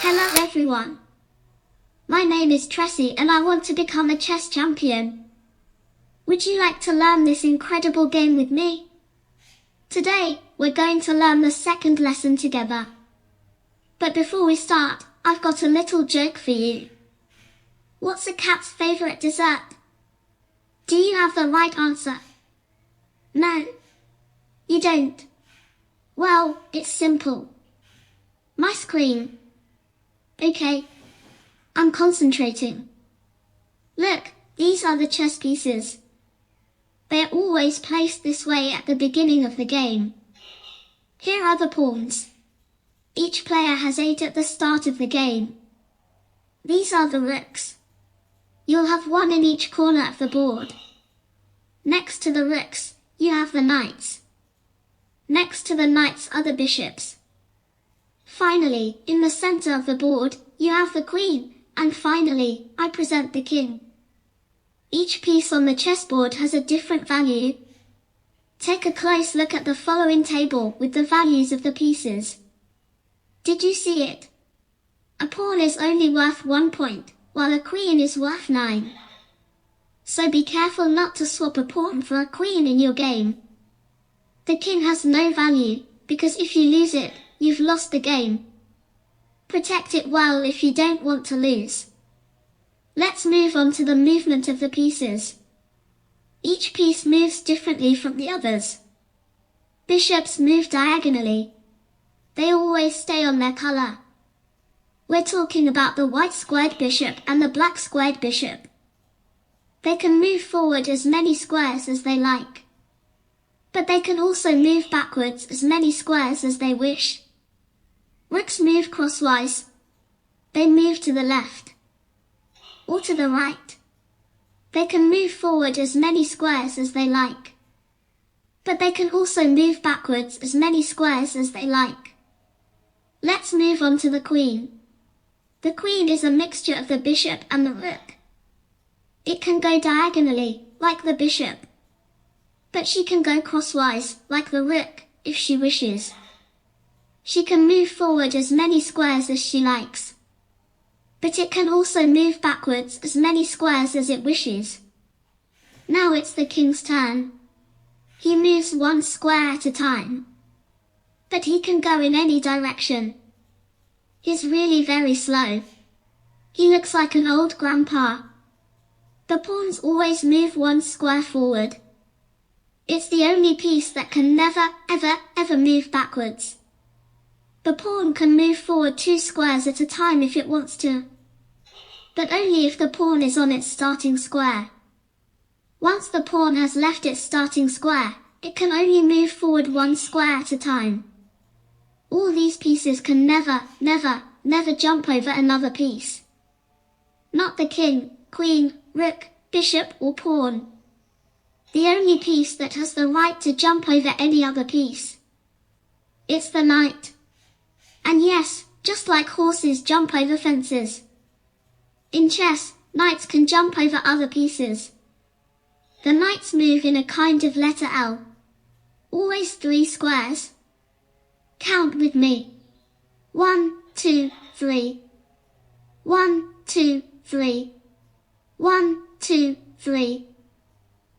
Hello everyone. My name is Tressie and I want to become a chess champion. Would you like to learn this incredible game with me? Today, we're going to learn the second lesson together. But before we start, I've got a little joke for you. What's a cat's favorite dessert? Do you have the right answer? No, you don't. Well, it's simple. Mice cream. Okay, I'm concentrating. Look, these are the chess pieces. They are always placed this way at the beginning of the game. Here are the pawns. Each player has 8 at the start of the game. These are the rooks. You'll have 1 in each corner of the board. Next to the rooks, you have the knights. Next to the knights are the bishops. Finally, in the center of the board, you have the queen, and finally, I present the king. Each piece on the chessboard has a different value. Take a close look at the following table with the values of the pieces. Did you see it? A pawn is only worth 1 point, while a queen is worth 9. So be careful not to swap a pawn for a queen in your game. The king has no value, because if you lose it, you've lost the game. Protect it well if you don't want to lose. Let's move on to the movement of the pieces. Each piece moves differently from the others. Bishops move diagonally. They always stay on their color. We're talking about the white squared bishop and the black squared bishop. They can move forward as many squares as they like. But they can also move backwards as many squares as they wish. Rooks move crosswise. They move to the left or to the right. They can move forward as many squares as they like. But they can also move backwards as many squares as they like. Let's move on to the queen. The queen is a mixture of the bishop and the rook. It can go diagonally, like the bishop. But she can go crosswise, like the rook, if she wishes. She can move forward as many squares as she likes. But it can also move backwards as many squares as it wishes. Now it's the king's turn. He moves 1 square at a time. But he can go in any direction. He's really very slow. He looks like an old grandpa. The pawns always move 1 square forward. It's the only piece that can never, ever move backwards. The pawn can move forward 2 squares at a time if it wants to. But only if the pawn is on its starting square. Once the pawn has left its starting square, it can only move forward 1 square at a time. All these pieces can never jump over another piece. Not the king, queen, rook, bishop or pawn. The only piece that has the right to jump over any other piece. It's the knight. And yes, just like horses jump over fences. In chess, knights can jump over other pieces. The knights move in a kind of letter L. Always 3 squares. Count with me. 1, 2, 3. 1, 2, 3. 1, 2, 3.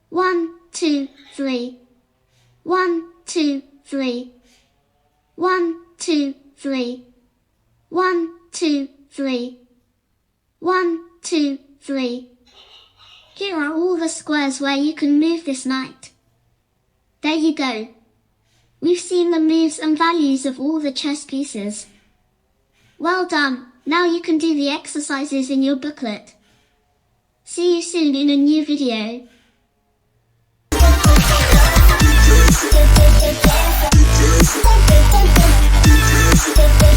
1, 2, 3. 1, 2, 3. 1, 2, 3. 1, 2, 3. 1, 2, 3. Here are all the squares where you can move this knight. There you go. We've seen the moves and values of all the chess pieces. Well done. Now you can do the exercises in your booklet. See you soon in a new video. Thank you.